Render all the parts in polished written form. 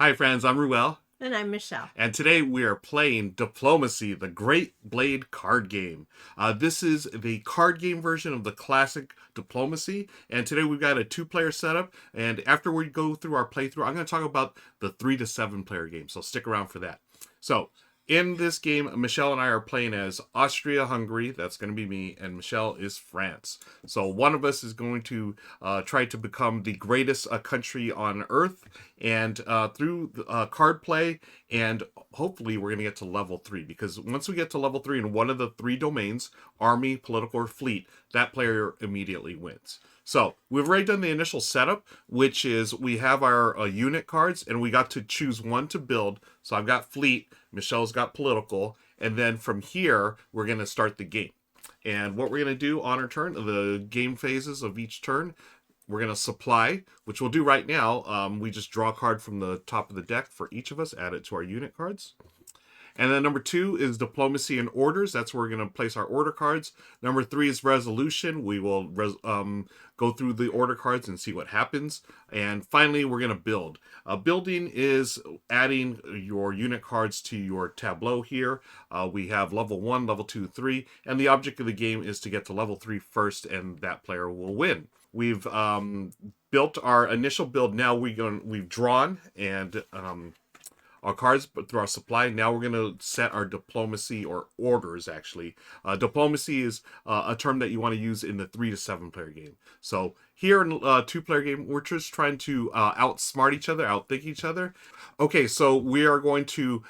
Hi friends, I'm Ruel, And I'm Michelle. and today we are playing Diplomacy, the Great Blade card game. This is the card game version of the classic Diplomacy, and today we've got a two-player setup, and after we go through our playthrough, I'm going to talk about the 3 to 7 player game, so stick around for that. So, in this game, Michelle and I are playing as Austria-Hungary. That's going to be me, and Michelle is France. So one of us is going to try to become the greatest country on Earth, and through card play, and hopefully we're going to get to level 3. Because once we get to level 3 in one of the 3 domains, army, political, or fleet, that player immediately wins. So we've already done the initial setup, which is we have our unit cards, and we got to choose one to build. So I've got fleet, Michelle's got political, and then from here we're going to start the game. And what we're going to do on our turn, the game phases of each turn, we're going to supply, which we'll do right now. We just draw a card from the top of the deck for each of us, add it to our unit cards. And then number 2 is diplomacy and orders. That's where we're going to place our order cards. Number 3 is resolution. We will go through the order cards and see what happens. And finally, we're going to build. Building is adding your unit cards to your tableau here. We have level 1, level 2, 3. And the object of the game is to get to level 3 first, and that player will win. We've built our initial build. Now we've drawn and our cards through our supply. Now we're going to set our diplomacy, or orders actually. Diplomacy is a term that you want to use in the 3 to 7 player game. So here in a 2-player game, we're just trying to outsmart each other, outthink each other. Okay, so we are going to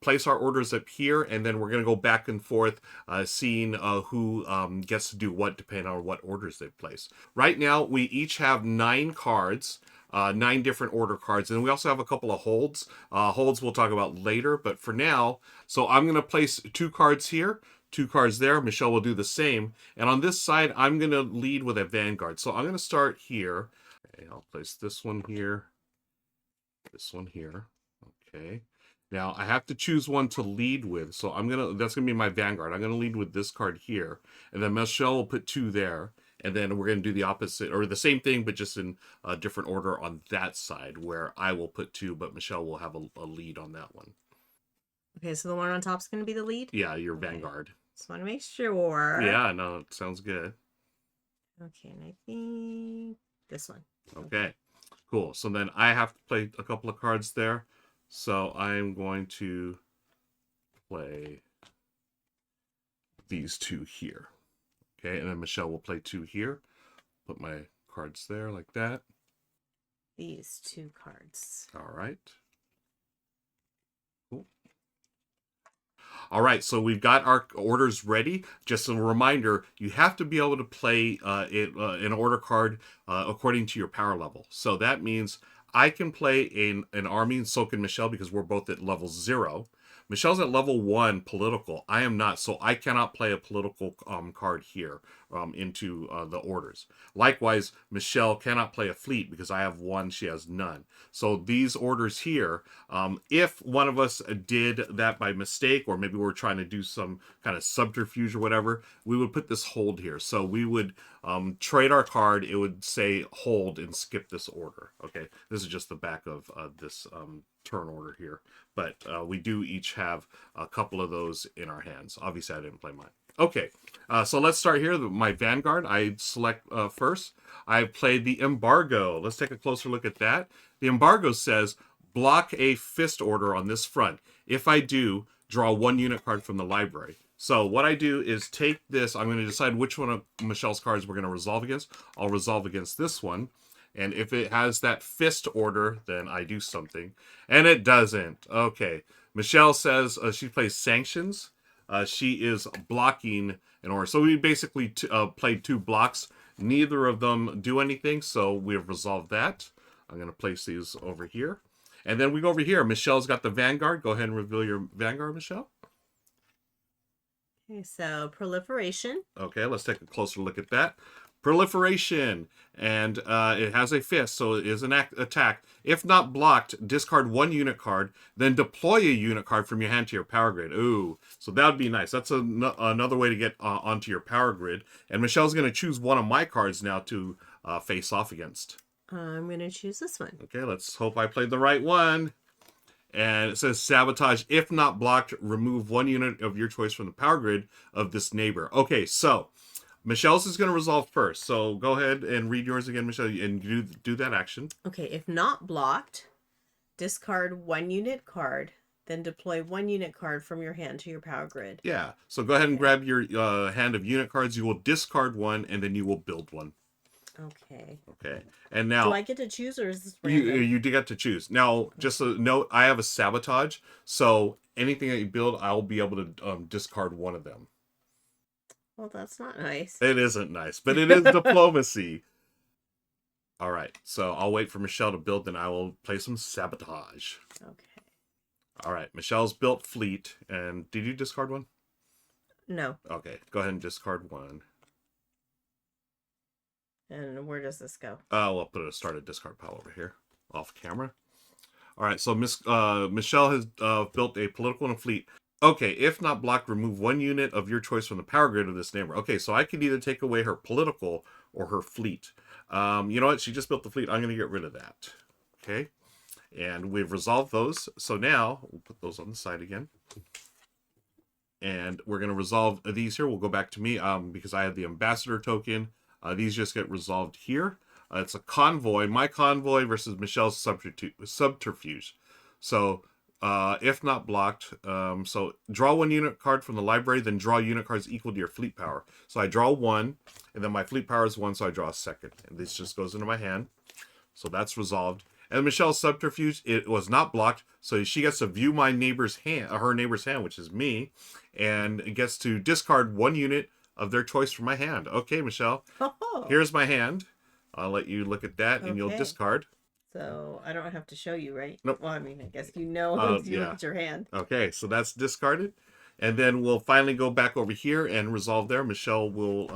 place our orders up here, and then we're going to go back and forth, seeing who gets to do what depending on what orders they place. Right now, we each have 9 cards. 9 different order cards, and we also have a couple of holds. Holds we'll talk about later, but for now, so I'm going to place 2 cards here, 2 cards there. Michelle will do the same, and on this side, I'm going to lead with a vanguard. So I'm going to start here. Okay, I'll place this one here, this one here. Okay. Now I have to choose one to lead with, so that's gonna be my vanguard. I'm gonna lead with this card here, and then Michelle will put 2 there, and then we're gonna do the opposite or the same thing, but just in a different order on that side, where I will put 2, but Michelle will have a lead on that one. Okay, so the one on top is going to be the lead? Yeah, your Okay. vanguard. Just want to make sure. Yeah, no, it sounds good. Okay, and I think this one. Okay, cool. So then I have to play a couple of cards there. So I'm going to play these 2 here. Okay, and then Michelle will play 2 here. Put my cards there like that. These 2 cards. All right. Cool. All right, so we've got our orders ready. Just a reminder, you have to be able to play an order card according to your power level. So that means I can play an army, and so can Michelle, because we're both at level 0. Michelle's at level 1 political. I am not, so I cannot play a political card here into the orders. Likewise, Michelle cannot play a fleet because I have 1, she has none. So these orders here, if one of us did that by mistake, or maybe we're trying to do some kind of subterfuge or whatever, we would put this hold here. So we would trade our card. It would say hold and skip this order. Okay, this is just the back of this turn order here, but we do each have a couple of those in our hands. Obviously I didn't play mine. Okay, so let's start here. My vanguard, I select first. I played the embargo. Let's take a closer look at that. The embargo says block a fist order on this front. If I do, draw 1 unit card from the library. So what I do is take this. I'm going to decide which one of Michelle's cards we're going to resolve against. I'll resolve against this one. And if it has that fist order, then I do something. And it doesn't. Okay. Michelle says she plays sanctions. She is blocking an order. So we basically played 2 blocks. Neither of them do anything, so we have resolved that. I'm going to place these over here. And then we go over here. Michelle's got the vanguard. Go ahead and reveal your vanguard, Michelle. Okay, so proliferation. Okay, let's take a closer look at that. Proliferation, and it has a fist, so it is an attack. If not blocked, discard 1 unit card, then deploy a unit card from your hand to your power grid. Ooh, so that would be nice. That's another way to get onto your power grid. And Michelle's going to choose one of my cards now to face off against. I'm going to choose this one. Okay, let's hope I played the right one. And it says sabotage. If not blocked, remove 1 unit of your choice from the power grid of this neighbor. Okay, so Michelle's is going to resolve first. So go ahead and read yours again, Michelle, and do that action. Okay, if not blocked, discard 1 unit card, then deploy 1 unit card from your hand to your power grid. Yeah. So go ahead and Okay. grab your hand of unit cards. You will discard one, and then you will build one. Okay. Okay. And now Do I get to choose, or is this you random? you do get to choose. Now, just a note: I have a sabotage, so anything that you build, I'll be able to discard one of them. Well, that's not nice. It isn't nice, but it is diplomacy. All right, so I'll wait for Michelle to build, then I will play some sabotage. Okay. All right, Michelle's built fleet, and did you discard one? No. Okay, go ahead and discard one. And where does this go? I'll put a started discard pile over here, off camera. All right, so Michelle has built a political and a fleet. Okay, if not blocked, remove 1 unit of your choice from the power grid of this neighbor. Okay, so I could either take away her political or her fleet. You know what? She just built the fleet. I'm going to get rid of that. Okay, and we've resolved those. So now we'll put those on the side again. And we're going to resolve these here. We'll go back to me because I have the ambassador token. These just get resolved here. It's a convoy, my convoy versus Michelle's subterfuge. So if not blocked, so draw 1 unit card from the library, then draw unit cards equal to your fleet power. So I draw one, and then my fleet power is one, so I draw a second. And this just goes into my hand. So that's resolved. And Michelle's subterfuge, it was not blocked, so she gets to view my neighbor's hand, her neighbor's hand, which is me, and gets to discard 1 unit of their choice from my hand. Okay, Michelle, Oh. here's my hand. I'll let you look at that, and you'll Okay. discard. So I don't have to show you, right? Nope. Well, I mean, I guess you know if you look at your hand. Okay, so that's discarded. And then we'll finally go back over here and resolve there. Michelle will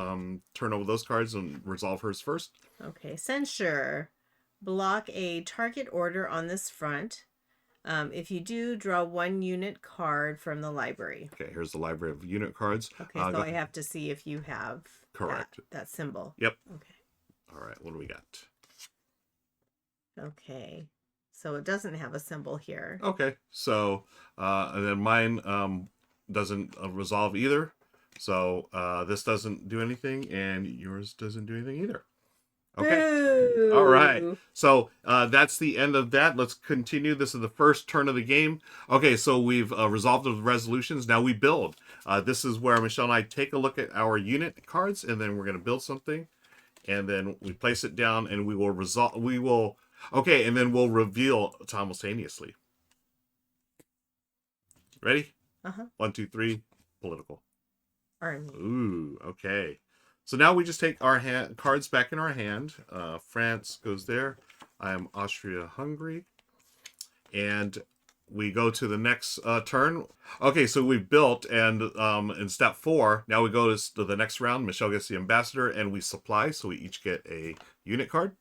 turn over those cards and resolve hers first. Okay, censure. Block a target order on this front. If you do, draw 1 unit card from the library. Okay, here's the library of unit cards. Okay, so I have to see if you have correct that symbol. Yep. Okay. All right, what do we got? Okay, so it doesn't have a symbol here. Okay, so and then mine doesn't resolve either. So this doesn't do anything, and yours doesn't do anything either. Okay. Boo! All right. So that's the end of that. Let's continue. This is the first turn of the game. Okay, so we've resolved the resolutions. Now we build. This is where Michelle and I take a look at our unit cards, and then we're going to build something. And then we place it down, and we will resolve. We will. Okay, and then we'll reveal simultaneously. Ready? 1, 2, 3. Political. Army. Ooh. Okay. So now we just take our cards back in our hand. France goes there. I am Austria-Hungary. And we go to the next turn. Okay, so we've built, and in step 4, now we go to the next round. Michelle gets the ambassador, and we supply, so we each get a unit card.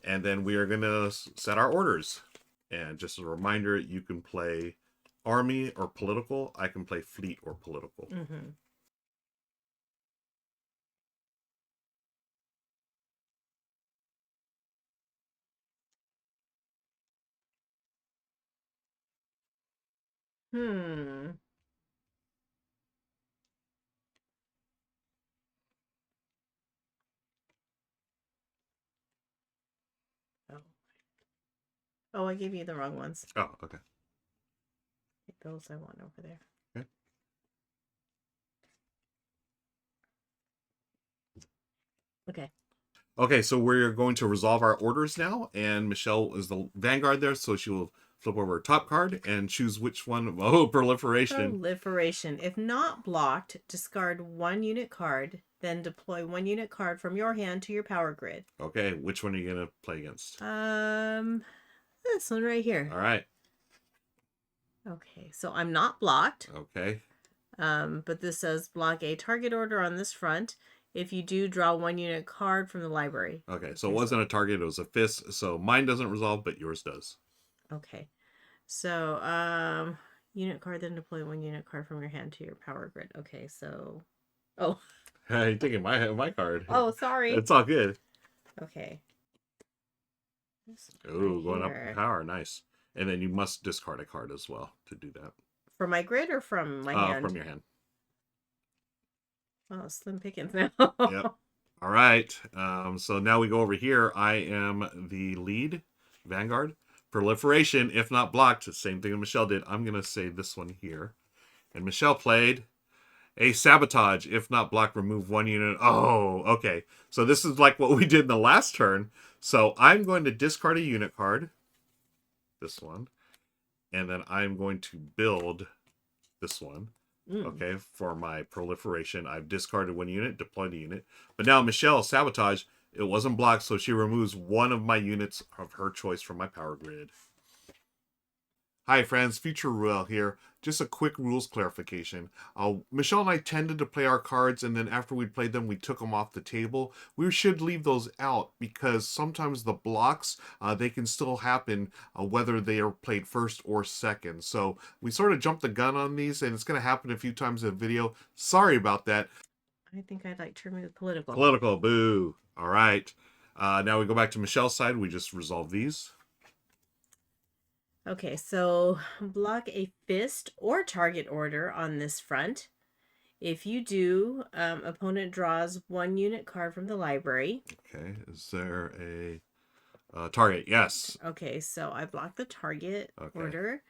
And then we are going to set our orders. And just as a reminder, you can play army or political. I can play fleet or political. Mm-hmm. Hmm. Oh. Oh, I gave you the wrong ones. Oh, okay. Those I want over there. Okay. Okay. Okay, so we're going to resolve our orders now, and Michelle is the vanguard there, so she will flip over her top card and choose which one. Oh, proliferation. Proliferation. If not blocked, discard 1 unit card, then deploy 1 unit card from your hand to your power grid. Okay, which one are you going to play against? This one right here. All right. Okay, so I'm not blocked. Okay. But this says block a target order on this front. If you do, draw 1 unit card from the library. Okay, so it wasn't a target, it was a fist. So mine doesn't resolve, but yours does. Okay. So, unit card, then deploy 1 unit card from your hand to your power grid. Okay, so... Oh. Hey, you're taking my card. Oh, sorry. It's all good. Okay. Ooh, going up in power. Nice. And then you must discard a card as well to do that. From my grid or from my hand? From your hand. Oh, slim pickings now. Yep. All right. So now we go over here. I am the lead, Vanguard. Proliferation, if not blocked, same thing that Michelle did. I'm going to say this one here. And Michelle played a Sabotage, if not blocked, remove 1 unit. Oh, okay. So this is like what we did in the last turn. So I'm going to discard a unit card. This one. And then I'm going to build this one. Okay, for my proliferation, I've discarded 1 unit, deployed a unit. But now Michelle, Sabotage, it wasn't blocked, so she removes 1 of my units of her choice from my power grid. Hi friends, Future Ruel here. Just a quick rules clarification. Michelle and I tended to play our cards, and then after we played them, we took them off the table. We should leave those out because sometimes the blocks, they can still happen whether they are played first or second. So we sort of jumped the gun on these, and it's going to happen a few times in the video. Sorry about that. I think I'd like to remove political. Political, boo. All right. Now we go back to Michelle's side. We just resolve these. Okay, so block a fist or target order on this front. If you do, opponent draws 1 unit card from the library. Okay, is there a target? Yes. Okay, so I block the target order.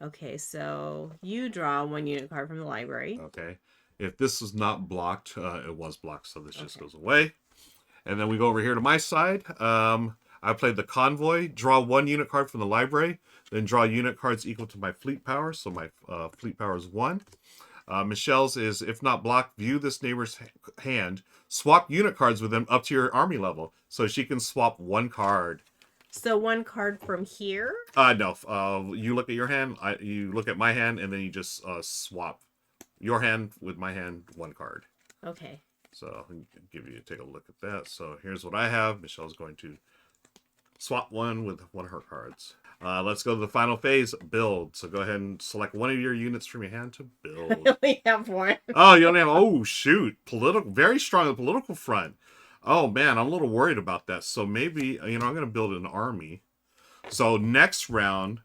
Okay, so you draw 1 unit card from the library. Okay, if this is not blocked, it was blocked, so this just goes away. And then we go over here to my side. I played the Convoy, draw 1 unit card from the library, then draw unit cards equal to my fleet power. So my fleet power is 1. Michelle's is, if not blocked, view this neighbor's hand. Swap unit cards with them up to your army level. So she can swap 1 card. So 1 card from here? No. You look at your hand, you look at my hand, and then you just swap your hand with my hand 1 card. Okay. So I'll give you take a look at that. So here's what I have. Michelle's going to swap 1 with 1 of her cards. Let's go to the final phase, build. So go ahead and select 1 of your units from your hand to build. I only have 1. Oh, you only have, oh shoot. Very strong on the political front. Oh man, I'm a little worried about that. So maybe, I'm going to build an army. So next round,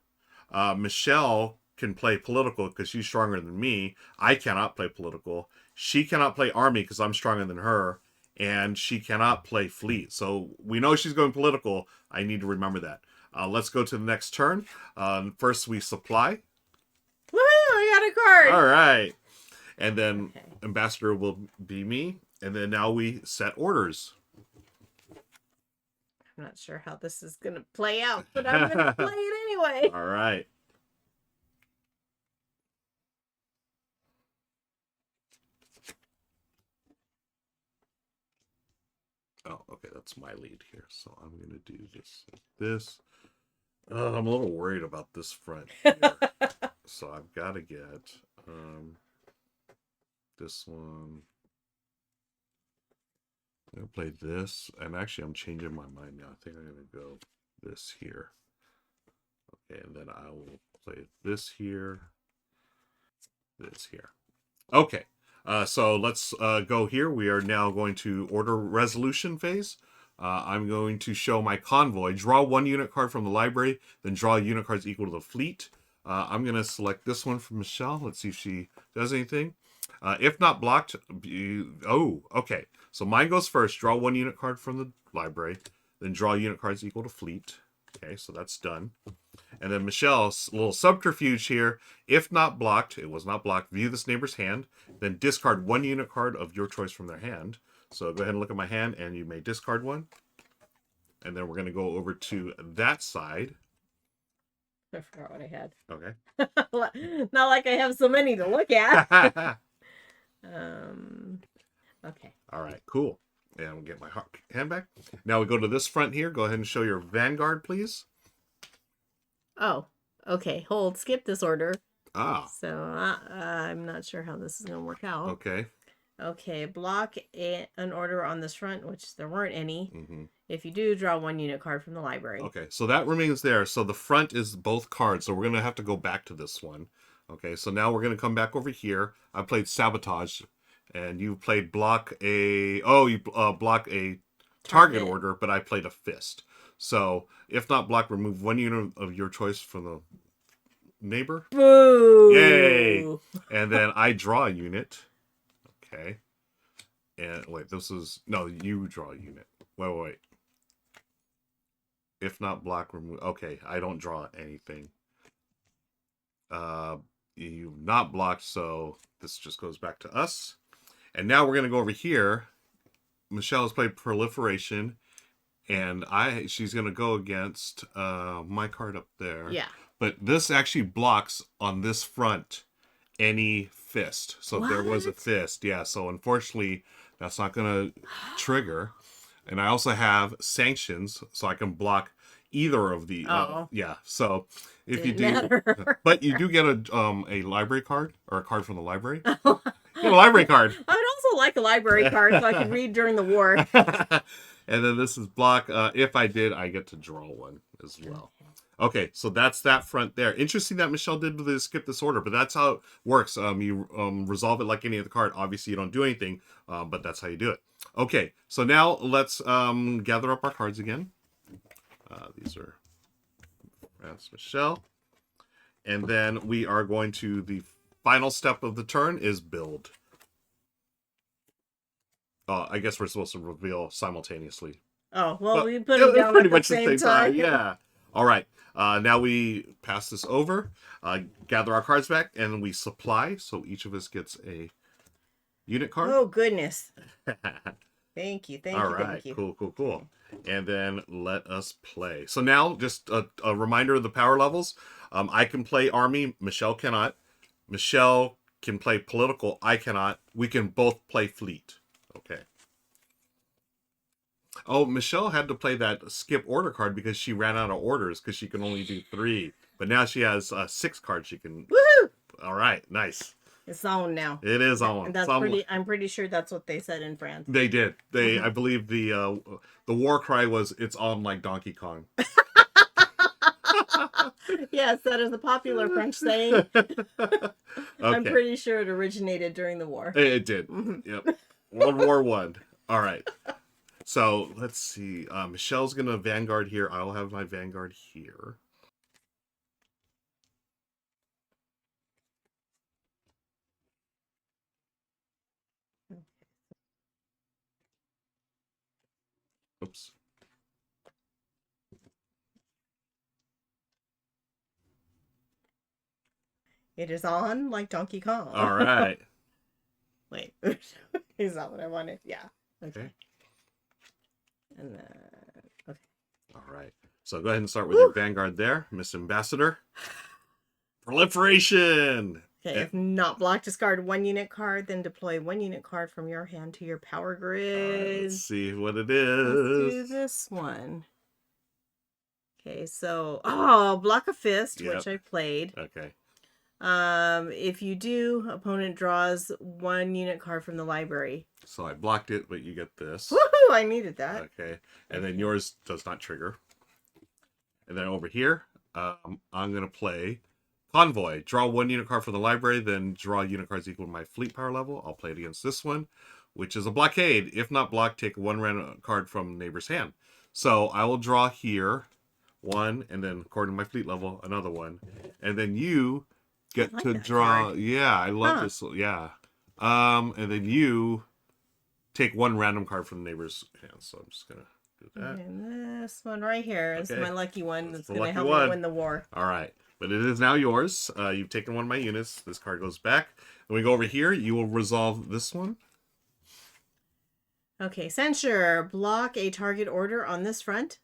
Michelle can play political because she's stronger than me. I cannot play political. She cannot play army because I'm stronger than her. And she cannot play fleet. So we know she's going political. I need to remember that. Let's go to the next turn. First, we supply. Woohoo! I got a card! All right. And then Ambassador will be me. And then now we set orders. I'm not sure how this is going to play out, but I'm going to play it anyway. All right. Oh, okay, that's my lead here. So I'm going to do this like this. I'm a little worried about this front here. So I've got to get this one. I'm going to play this. And actually, I'm changing my mind now. I think I'm going to go this here. Okay, and then I will play this here. This here. Okay. So let's go here. We are now going to order resolution phase. I'm going to show my convoy. Draw 1 unit card from the library, then draw unit cards equal to the fleet. I'm going to select this one from Michelle. Let's see if she does anything. If not blocked, oh, okay. So mine goes first. Draw 1 unit card from the library, then draw unit cards equal to fleet. Okay, so that's done. And then Michelle's little subterfuge here. If not blocked, it was not blocked, view this neighbor's hand, then discard 1 unit card of your choice from their hand. So go ahead and look at my hand, and you may discard 1. And then we're going to go over to that side. I forgot what I had. Okay. Not like I have so many to look at. Okay. All right, cool. And we'll get my hand back. Now we go to this front here. Go ahead and show your Vanguard, please. Oh, okay. Hold. Skip this order. Ah. So I'm not sure how this is going to work out. Okay. Okay. Block an order on this front, which there weren't any. Mm-hmm. If you do, draw 1 unit card from the library. Okay, so that remains there. So the front is both cards. So we're going to have to go back to this one. Okay, so now we're going to come back over here. I played Sabotage, and you played block a... Oh, you block a target order, but I played a fist. So, if not blocked, remove 1 unit of your choice from the neighbor. Yay! Boo! And then I draw a unit. Okay. And wait, this is no, you draw a unit. Wait. If not block, remove. Okay, I don't draw anything. You've not blocked, so this just goes back to us. And now we're gonna go over here. Michelle has played proliferation, and she's gonna go against my card up there. Yeah. But this actually blocks on this front any fist. So if there was a What? fist, yeah. So unfortunately, that's not gonna trigger. And I also have sanctions, so I can block either of the. Oh. Yeah. So if you Didn't do, matter. but you do get a library card or a card from the library. You get a library card. I would also like a library card so I could read during the war. And then this is block. If I did, I get to draw one as well. Okay, so that's that front there. Interesting that Michelle did skip this order, but that's how it works. You resolve it like any other card. Obviously, you don't do anything, but that's how you do it. Okay, so now let's gather up our cards again. These are that's Michelle. And then we are going to the final step of the turn is build. I guess we're supposed to reveal simultaneously. Oh, well, But we put them down pretty at much the same time. Yeah. All right. Now we pass this over, gather our cards back, and we supply. So each of us gets a unit card. Oh, goodness. Thank you. All right. Cool. And then let us play. So now, just a reminder of the power levels. I can play army. Michelle cannot. Michelle can play political. I cannot. We can both play fleet. Okay. Oh, Michelle had to play that skip order card because she ran out of orders because she can only do 3. But now she has 6 cards she can. Woohoo! All right, nice. It's on now. It is on. And that's I'm pretty sure that's what they said in France. They did. I believe the war cry was "It's on like Donkey Kong." Yes, that is a popular French saying. Okay. I'm pretty sure it originated during the war. It did. Yep. World War I. All right. So let's see. Michelle's gonna Vanguard here. I'll have my Vanguard here. Oops. It is on like Donkey Kong. All right. Wait. Is that what I wanted? Yeah. Okay. And then, okay. All right. So go ahead and start with your Vanguard there, Miss Ambassador. Proliferation! Okay, if not blocked, discard 1 unit card, then deploy 1 unit card from your hand to your power grid. Let's see what it is. Let's do this one. Okay, so block a fist, which I played. Okay. If you do, opponent draws 1 unit card from the library. So I blocked it, but you get this. Woohoo! I needed that. Okay. And then yours does not trigger. And then over here, I'm going to play Convoy. Draw 1 unit card from the library, then draw unit cards equal to my fleet power level. I'll play it against this one, which is a blockade. If not blocked, take 1 random card from neighbor's hand. So I will draw here 1, and then according to my fleet level, another 1. And then you get to draw. Card. Yeah, I love this. Yeah. And then you take 1 random card from the neighbor's hand. So I'm just going to do that. And this one right here is my lucky one that's going to help me win the war. All right. But it is now yours. You've taken 1 of my units. This card goes back. When we go over here, you will resolve this one. Okay, censure. Block a target order on this front.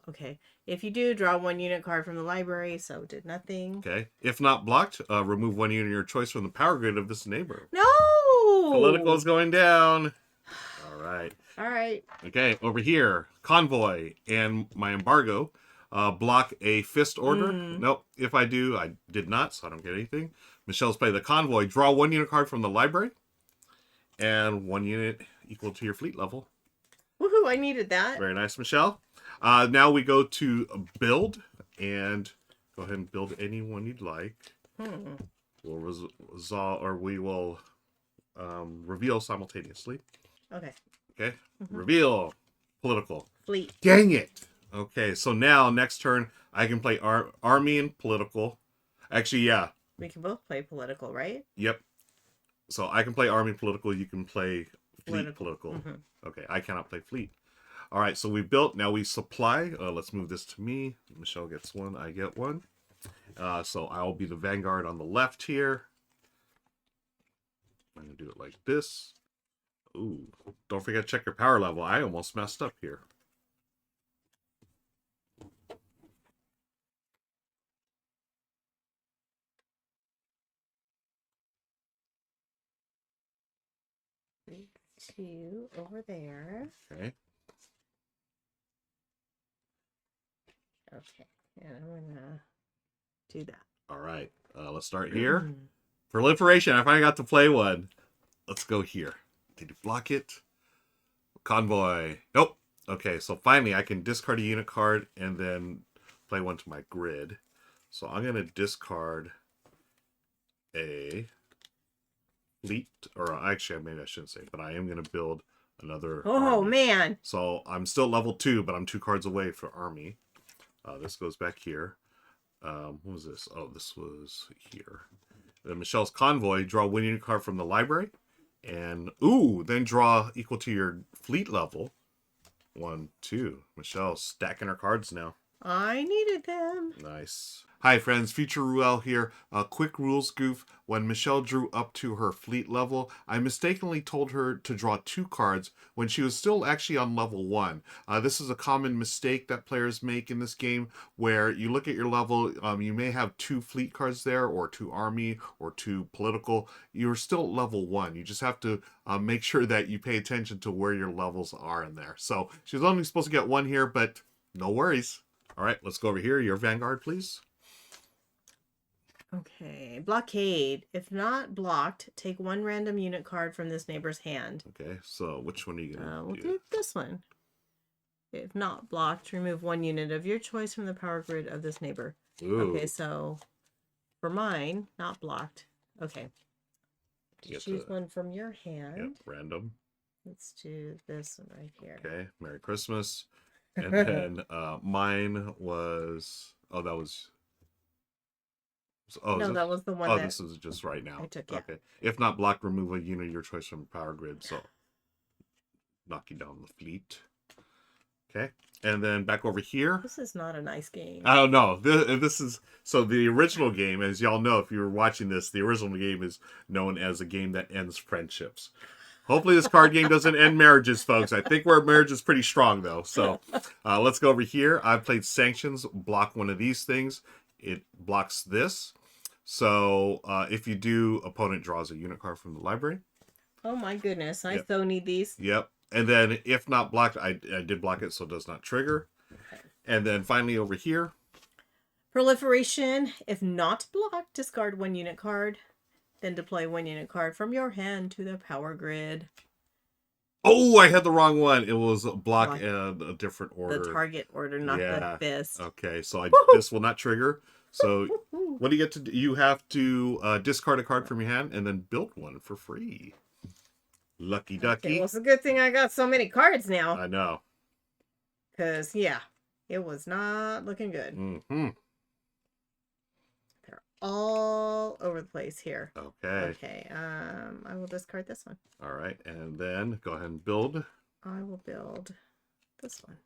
Okay. If you do, draw 1 unit card from the library, so did nothing. Okay. If not blocked, remove 1 unit of your choice from the power grid of this neighbor. No! Political is going down. All right. All right. Okay, over here, Convoy and my embargo. Block a fist order. Nope. If I do, I did not, so I don't get anything. Michelle's play the Convoy. Draw 1 unit card from the library. And 1 unit equal to your fleet level. Woohoo, I needed that. Very nice, Michelle. Now we go to build. And go ahead and build any one you'd like. We'll resolve, or we will reveal simultaneously. Okay. Okay. Reveal. Political. Fleet. Dang it. Okay, so now next turn I can play army and political. Actually, yeah, We can both play political, right? yep. So I can play army political. You can play fleet Political. political. Okay, I cannot play fleet. All right, so we built. Now we supply. Let's move this to me. Michelle gets one. I get one. So I'll be the vanguard on the left here. I'm gonna do it like this. Ooh, don't forget to check your power level. I almost messed up here. Two over there. Okay. Okay, and I'm gonna do that. All right. Let's start here. Proliferation. I finally got to play one. Let's go here. Did you block it? Convoy. Nope. Okay, so finally I can discard a unit card and then play one to my grid. So I'm going to discard a fleet, or actually, maybe I shouldn't say, but I am going to build another Oh, army. man. So I'm still level 2, but I'm 2 cards away for army. This goes back here. What was this? Oh, this was here. Then Michelle's Convoy. Draw one unit card from the library. And, ooh, then draw equal to your fleet level. 1, 2. Michelle's stacking her cards now. I needed them. Nice. Hi friends, Future Ruel here. A quick rules goof. When Michelle drew up to her fleet level, I mistakenly told her to draw 2 cards when she was still actually on level 1. This is a common mistake that players make in this game, where you look at your level, you may have 2 fleet cards there, or 2 army, or 2 political. You're still level 1. You just have to make sure that you pay attention to where your levels are in there. So she was only supposed to get 1 here, but no worries. All right, let's go over here. Your Vanguard, please. Okay, blockade. If not blocked, take 1 random unit card from this neighbor's hand. Okay, so which one are you gonna We'll do? do this one. If not blocked, remove 1 unit of your choice from the power grid of this neighbor. Ooh. Okay, so for mine, not blocked. Okay. Choose one from your hand. Yep, random. Let's do this one right here. Okay, Merry Christmas. And then mine was, oh, that was, oh, no, that was the one oh, that this is just right now. I took, yeah. Okay. If not blocked, remove a unit of your choice from power grid. So knock you down the fleet. Okay. And then back over here. This is not a nice game. I don't know. This is, so the original game, as y'all know, if you were watching this, the original game is known as a game that ends friendships. Hopefully this card game doesn't end marriages, folks. I think our marriage is pretty strong, though. So let's go over here. I've played Sanctions. Block one of these things. It blocks this. So if you do, opponent draws a unit card from the library. Oh my goodness. I so need these. Yep. And then if not blocked, I did block it, so it does not trigger. Okay. And then finally over here. Proliferation. If not blocked, discard 1 unit card. Then deploy 1 unit card from your hand to the power grid. Oh, I had the wrong one. It was block a different order. The target order, not the fist. Okay, so this will not trigger. So what do you get to do? You have to discard a card from your hand and then build one for free. Lucky ducky. Okay, well, it's a good thing I got so many cards now. I know. Because, yeah, it was not looking good. Mm-hmm. They're all over the place here. Okay. Okay, I will discard this one. All right, and then go ahead and build. I will build this one.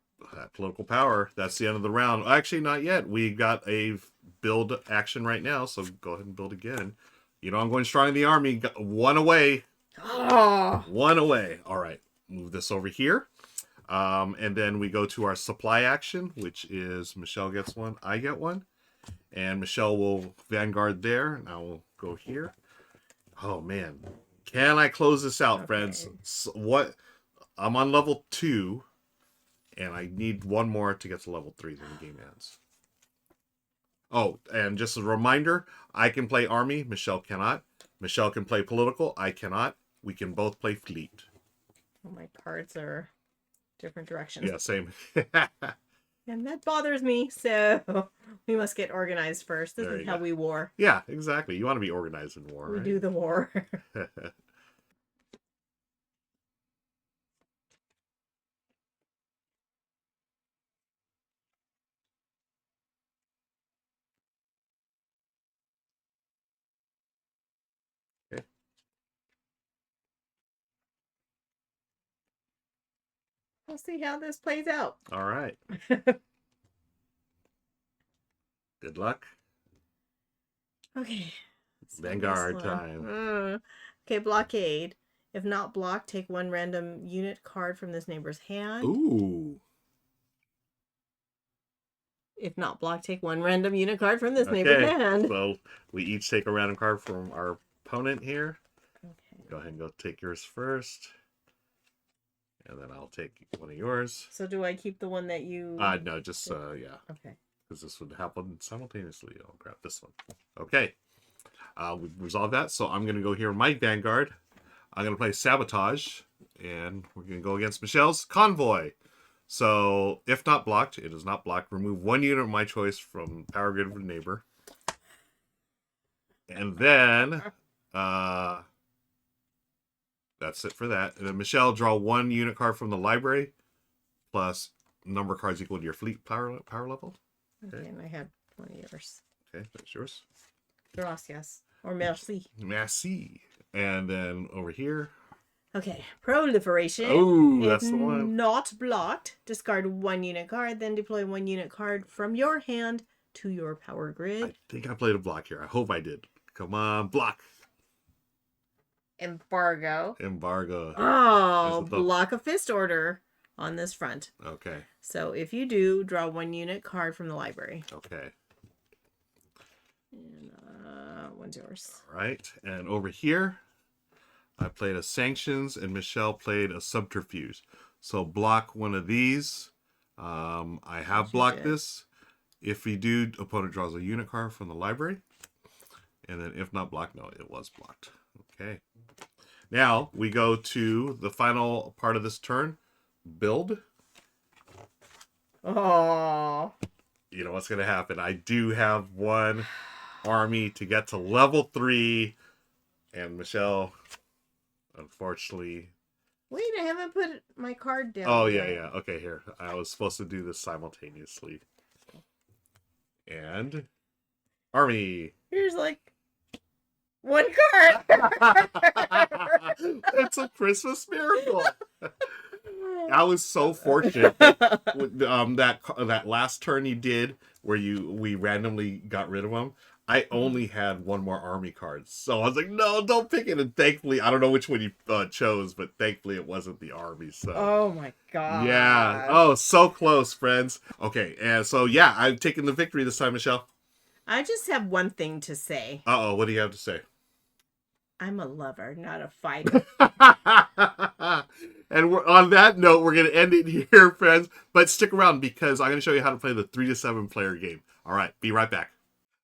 Political power. That's the end of the round. Actually, not yet. We got a build action right now, so go ahead and build again. You know I'm going strong in the army. Got 1 away. Oh. 1 away. All right, move this over here. And then we go to our supply action, which is Michelle gets 1, I get 1. And Michelle will Vanguard there, and I will go here. Oh, man. Can I close this out, friends? So what? I'm on level 2, and I need 1 more to get to level 3, then the game ends. Oh, and just a reminder, I can play army, Michelle cannot. Michelle can play political, I cannot. We can both play fleet. Well, my cards are different directions. Yeah, same. And that bothers me, so we must get organized first. This is how we war. Yeah, exactly. You want to be organized in war, We right? do the war. We'll see how this plays out. All right. Good luck. Okay. Vanguard time. Okay, blockade. If not blocked, take one random unit card from this neighbor's hand. Ooh. If not blocked, take one random unit card from this neighbor's Okay. hand. So we each take a random card from our opponent here. Okay. Go ahead and go take yours first. And then I'll take one of yours. So do I keep the one that you... No, just, yeah. Okay. Because this would happen simultaneously. I'll grab this one. Okay. We've resolved that. So I'm going to go here in my Vanguard. I'm going to play Sabotage. And we're going to go against Michelle's Convoy. So, if not blocked, it is not blocked. Remove one unit of my choice from Power Grid of a neighbor. And then, that's it for that. And then Michelle, draw one unit card from the library, plus number of cards equal to your fleet power level. Okay, and I had one of yours. Okay, that's yours. Gracias. Or merci. Merci. And then over here. Okay, proliferation. Oh, if that's the one. Not blocked, discard one unit card, then deploy one unit card from your hand to your power grid. I think I played a block here. I hope I did. Come on, block. Embargo. Embargo. Oh, block a fist order on this front. Okay. So if you do, draw one unit card from the library. Okay. And one's yours. All right. And over here, I played a Sanctions, and Michelle played a Subterfuge. So block one of these. I have blocked this. If you do, opponent draws a unit card from the library. And then if not blocked, no, it was blocked. Okay. Now we go to the final part of this turn. Build. Oh. You know what's going to happen. I do have one army to get to level 3. And Michelle, unfortunately... Wait, I haven't put my card down. Oh, yeah. Okay, here. I was supposed to do this simultaneously. And... Army. Here's like... one card! It's a Christmas miracle! I was so fortunate that last turn you did, where we randomly got rid of them, I only had one more army card. So I was like, no, don't pick it. And thankfully, I don't know which one you chose, but thankfully it wasn't the army. So oh my god. Yeah. Oh, so close, friends. Okay, and so yeah, I've taken the victory this time, Michelle. I just have one thing to say. Uh-oh, what do you have to say? I'm a lover, not a fighter. And on that note, we're going to end it here, friends. But stick around because I'm going to show you how to play the 3 to 7 player game. All right, be right back.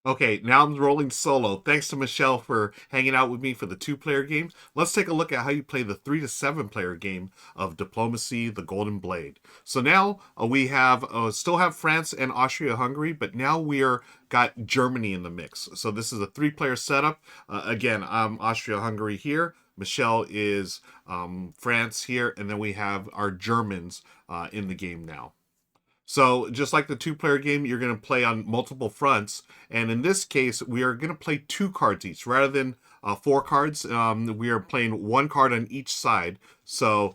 Okay, now I'm rolling solo. Thanks to Michelle for hanging out with me for the 2-player games. Let's take a look at how you play the 3 to 7 player game of Diplomacy, the Golden Blade. So now we have still have France and Austria-Hungary, but now we're got Germany in the mix. So this is a 3-player setup. Again, I'm Austria-Hungary here. Michelle is France here, and then we have our Germans in the game now. So just like the 2-player game, you're going to play on multiple fronts. And in this case, we are going to play 2 cards each. Rather than 4 cards, we are playing 1 card on each side. So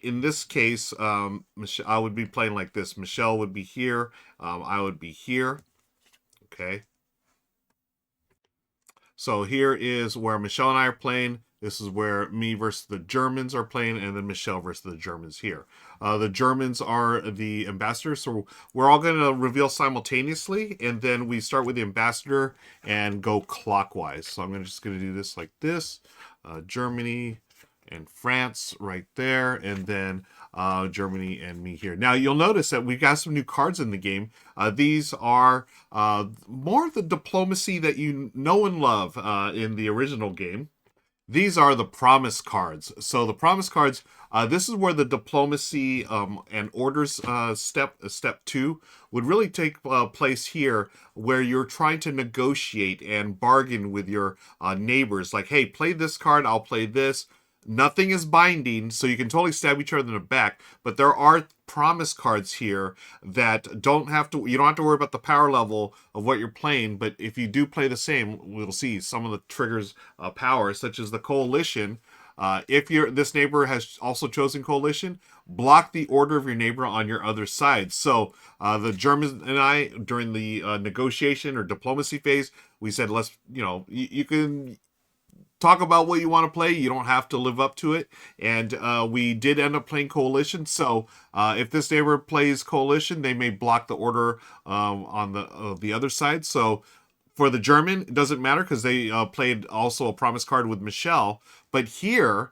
in this case, I would be playing like this. Michelle would be here. I would be here. Okay. So here is where Michelle and I are playing. This is where me versus the Germans are playing, and then Michelle versus the Germans here. The Germans are the ambassadors, so we're all going to reveal simultaneously, and then we start with the ambassador and go clockwise. So I'm just going to do this like this. Germany and France right there, and then Germany and me here. Now, you'll notice that we've got some new cards in the game. These are more of the diplomacy that you know and love in the original game. These are the promise cards. So the promise cards, this is where the diplomacy and orders step 2 would really take place here, where you're trying to negotiate and bargain with your neighbors. Like, hey, play this card, I'll play this. Nothing is binding, so you can totally stab each other in the back. But there are promise cards here that you don't have to worry about the power level of what you're playing. But if you do play the same, we'll see some of the triggers power, such as the coalition. If this neighbor has also chosen coalition, block the order of your neighbor on your other side. So the Germans and I, during the negotiation or diplomacy phase, we said, let's, you can talk about what you want to play. You don't have to live up to it. And we did end up playing coalition. So if this neighbor plays coalition, they may block the order on the other side. So for the German, it doesn't matter because they played also a promise card with Michelle. But here,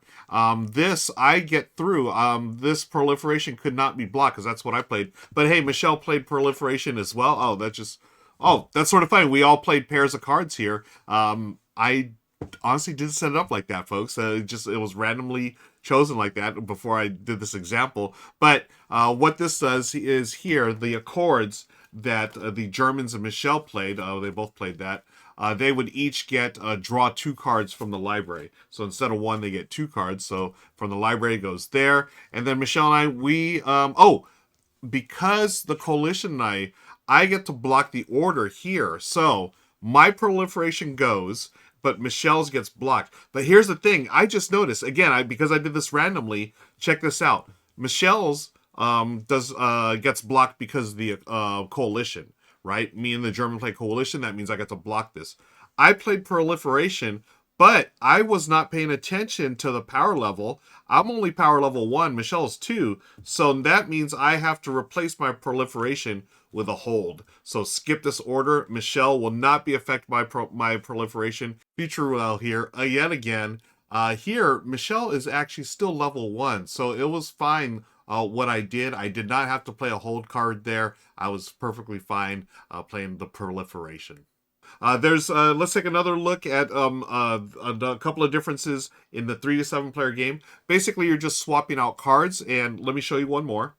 this I get through. This proliferation could not be blocked because that's what I played. But hey, Michelle played proliferation as well. That's sort of funny. We all played pairs of cards here. I honestly didn't set it up like that, folks. It was randomly chosen like that before I did this example. But what this does is here the accords that the Germans and Michelle played. They both played that. They would each get draw 2 cards from the library. So instead of 1, they get 2 cards. So from the library it goes there, and then Michelle and because the coalition and I get to block the order here. So my proliferation goes, but Michelle's gets blocked. But here's the thing: I just noticed again, because I did this randomly. Check this out: Michelle's gets blocked because of the coalition, right? Me and the German play coalition. That means I get to block this. I played proliferation, but I was not paying attention to the power level. I'm only power level 1. Michelle's 2. So that means I have to replace my proliferation with a hold. So skip this order. Michelle will not be affected by my proliferation. Future Ruel here yet again. Here, Michelle is actually still level 1. So it was fine what I did. I did not have to play a hold card there. I was perfectly fine playing the proliferation. Let's take another look at a couple of differences in the 3 to 7 player game. Basically, you're just swapping out cards, and let me show you one more.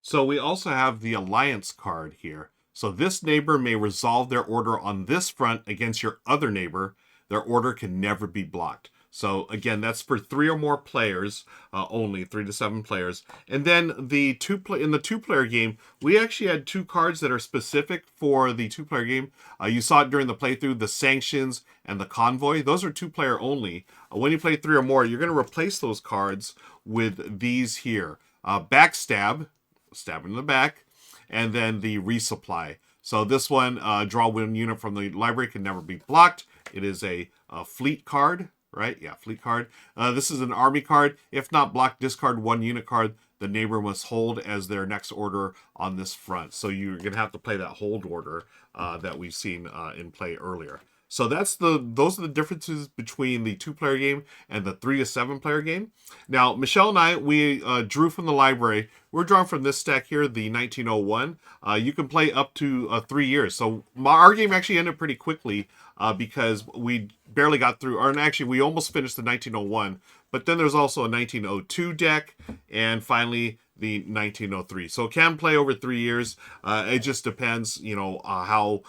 So we also have the alliance card here. So this neighbor may resolve their order on this front against your other neighbor. Their order can never be blocked. So again, that's for 3 or more players only, 3 to 7 players. And then in the 2-player game, we actually had 2 cards that are specific for the 2-player game. You saw it during the playthrough, the sanctions and the convoy. Those are 2-player only. When you play 3 or more, you're going to replace those cards with these here. Backstab, stab in the back, and then the resupply. So this one, draw 1 unit from the library, can never be blocked. It is a fleet card. Right? Yeah, fleet card. This is an army card. If not blocked, discard 1 unit card the neighbor must hold as their next order on this front. So you're going to have to play that hold order that we've seen in play earlier. So those are the differences between the 2-player game and the 3 to 7 player game. Now, Michelle and I, we drew from the library. We're drawing from this stack here, the 1901. You can play up to 3 years. So our game actually ended pretty quickly because we barely got through, or actually we almost finished the 1901. But then there's also a 1902 deck, and finally the 1903. So it can play over 3 years. It just depends, how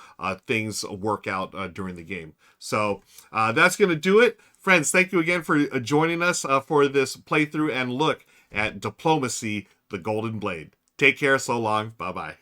things work out during the game. So that's going to do it. Friends, thank you again for joining us for this playthrough and look at Diplomacy, the Golden Blade. Take care. So long. Bye-bye.